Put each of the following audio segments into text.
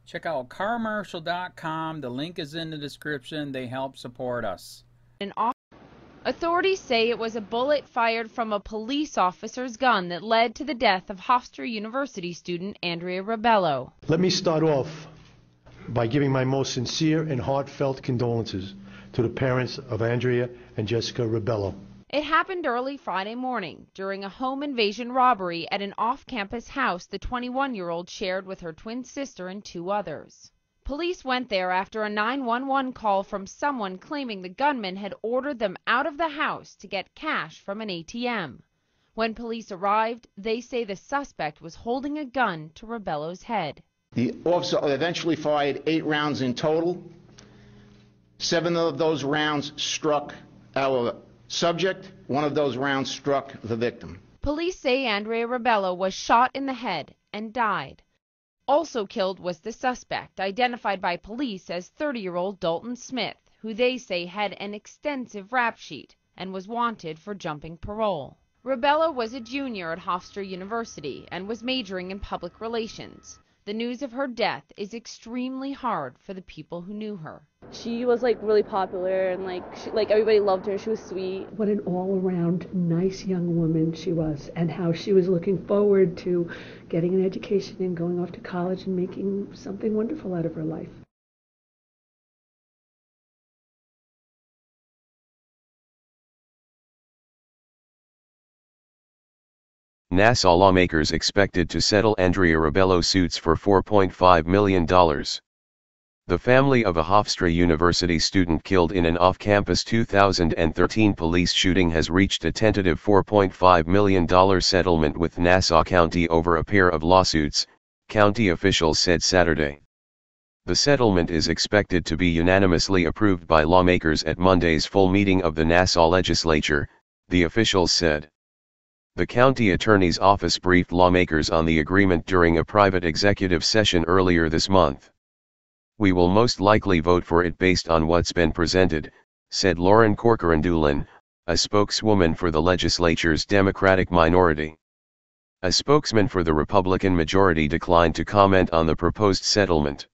Check out carmarshal.com. The link is in the description. They help support us. Authorities say it was a bullet fired from a police officer's gun that led to the death of Hofstra University student Andrea Ribello. Let me start off by giving my most sincere and heartfelt condolences to the parents of Andrea and Jessica Ribello. It happened early Friday morning during a home invasion robbery at an off-campus house the 21-year-old shared with her twin sister and 2 others. Police went there after a 911 call from someone claiming the gunman had ordered them out of the house to get cash from an ATM. When police arrived, they say the suspect was holding a gun to Ribello's head. The officer eventually fired 8 rounds in total. 7 of those rounds struck our subject. 1 of those rounds struck the victim. Police say Andrea Ribello was shot in the head and died. Also killed was the suspect, identified by police as 30-year-old Dalton Smith, who they say had an extensive rap sheet and was wanted for jumping parole. Ribello was a junior at Hofstra University and was majoring in public relations. The news of her death is extremely hard for the people who knew her. She was really popular and everybody loved her. She was sweet. What an all-around nice young woman she was, and how she was looking forward to getting an education and going off to college and making something wonderful out of her life. Nassau lawmakers expected to settle Andrea Ribello suits for $4.5 million. The family of a Hofstra University student killed in an off-campus 2013 police shooting has reached a tentative $4.5 million settlement with Nassau County over a pair of lawsuits, county officials said Saturday. The settlement is expected to be unanimously approved by lawmakers at Monday's full meeting of the Nassau legislature, the officials said. The county attorney's office briefed lawmakers on the agreement during a private executive session earlier this month. "We will most likely vote for it based on what's been presented," said Lauren Corcoran-Doolin, a spokeswoman for the legislature's Democratic minority. A spokesman for the Republican majority declined to comment on the proposed settlement.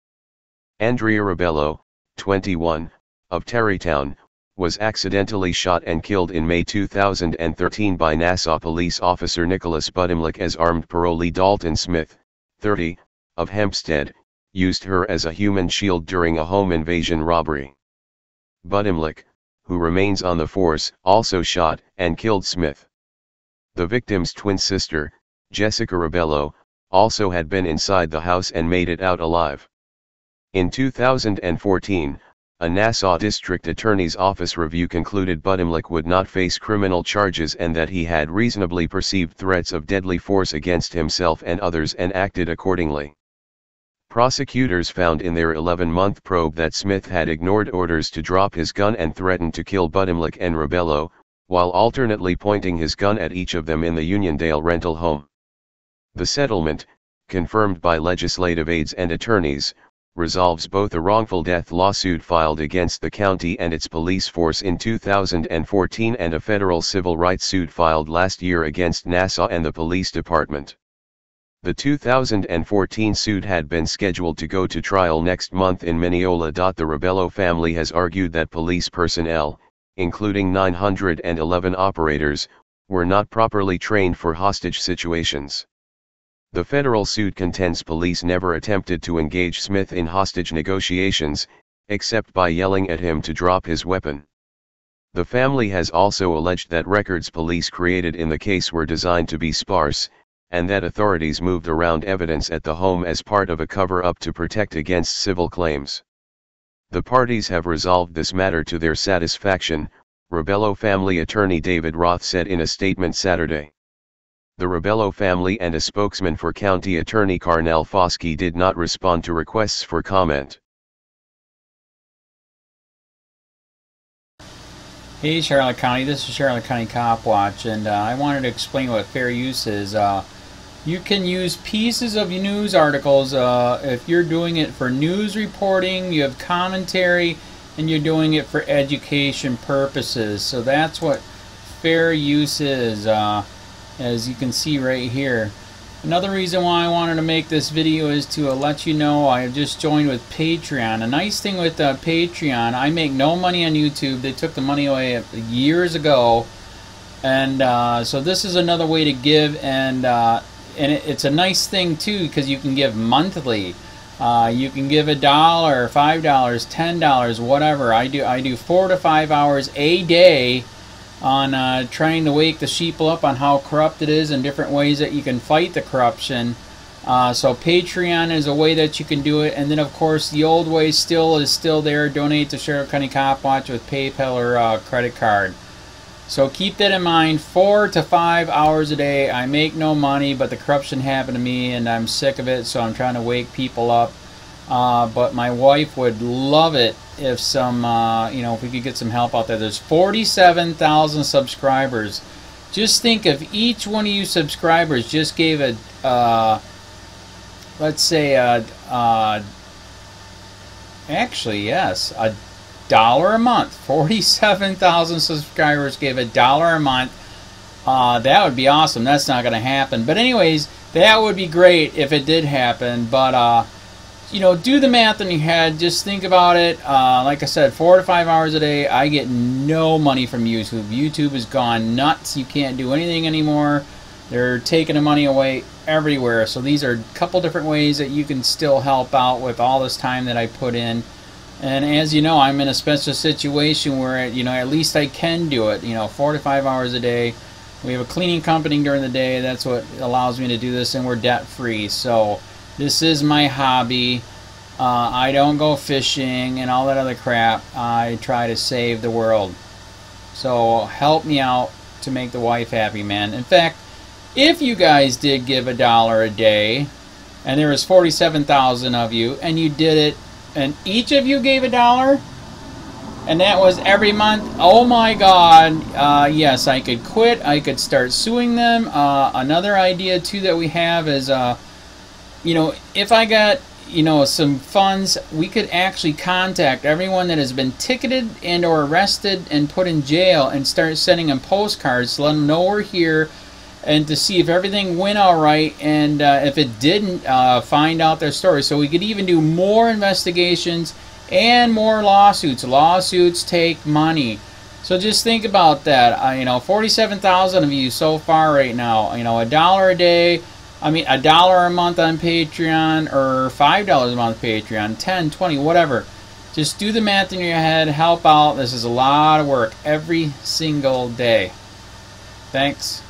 Andrea Ribello, 21, of Terrytown, was accidentally shot and killed in May 2013 by Nassau police officer Nicholas Budimlick as armed parolee Dalton Smith, 30, of Hempstead, used her as a human shield during a home invasion robbery. Budimlick, who remains on the force, also shot and killed Smith. The victim's twin sister, Jessica Ribello, also had been inside the house and made it out alive. In 2014, a Nassau District Attorney's Office review concluded Budimlick would not face criminal charges and that he had reasonably perceived threats of deadly force against himself and others and acted accordingly. Prosecutors found in their 11-month probe that Smith had ignored orders to drop his gun and threatened to kill Budimlick and Ribello, while alternately pointing his gun at each of them in the Uniondale rental home. The settlement, confirmed by legislative aides and attorneys, resolves both a wrongful death lawsuit filed against the county and its police force in 2014 and a federal civil rights suit filed last year against Nassau and the police department. The 2014 suit had been scheduled to go to trial next month in Mineola. The Ribello family has argued that police personnel, including 911 operators, were not properly trained for hostage situations. The federal suit contends police never attempted to engage Smith in hostage negotiations, except by yelling at him to drop his weapon. The family has also alleged that records police created in the case were designed to be sparse, and that authorities moved around evidence at the home as part of a cover-up to protect against civil claims. The parties have resolved this matter to their satisfaction, Ribello family attorney David Roth said in a statement Saturday. The Ribello family and a spokesman for County Attorney Carnell Foskey did not respond to requests for comment. Hey Charlotte County, this is Charlotte County COPWATCH, and I wanted to explain what fair use is. You can use pieces of news articles if you're doing it for news reporting, you have commentary, and you're doing it for education purposes. So that's what fair use is. As you can see right here, Another reason why I wanted to make this video is to let you know I have just joined with Patreon. A nice thing with Patreon, I make no money on YouTube. They took the money away years ago, and so this is another way to give, and it's a nice thing too because you can give monthly. You can give $1, $5, $10, whatever. I do 4 to 5 hours a day on trying to wake the sheep up on how corrupt it is and different ways that you can fight the corruption. So Patreon is a way that you can do it, and then of course the old way is still there. Donate to Sheriff County Cop Watch with PayPal or credit card. So keep that in mind. 4 to 5 hours a day. I make no money, but the corruption happened to me and I'm sick of it, so I'm trying to wake people up. But my wife would love it if if we could get some help out there. There's 47,000 subscribers. Just think if each one of you subscribers just gave let's say actually yes, $1 a month. 47,000 subscribers gave $1 a month. That would be awesome. That's not going to happen. But anyways, that would be great if it did happen. But do the math in your head. Just think about it. Like I said, 4 to 5 hours a day. I get no money from YouTube. YouTube has gone nuts. You can't do anything anymore. They're taking the money away everywhere. So these are a couple different ways that you can still help out with all this time that I put in. And as you know, I'm in a special situation where at least I can do it. 4 to 5 hours a day. We have a cleaning company during the day. That's what allows me to do this, and we're debt free. So this is my hobby. I don't go fishing and all that other crap. I try to save the world. So help me out to make the wife happy, man. In fact, if you guys did give $1 a day, and there was 47,000 of you, and you did it, and each of you gave $1, and that was every month, oh my God, yes, I could quit. I could start suing them. Another idea too that we have is if I got some funds, we could actually contact everyone that has been ticketed and or arrested and put in jail and start sending them postcards to let them know we're here, and to see if everything went all right, and if it didn't, find out their story. So we could even do more investigations and more lawsuits. Lawsuits take money. So just think about that. 47,000 of you so far right now. $1 a day. $1 a month on Patreon, or $5 a month Patreon, 10, 20, whatever. Just do the math in your head, help out. This is a lot of work every single day. Thanks.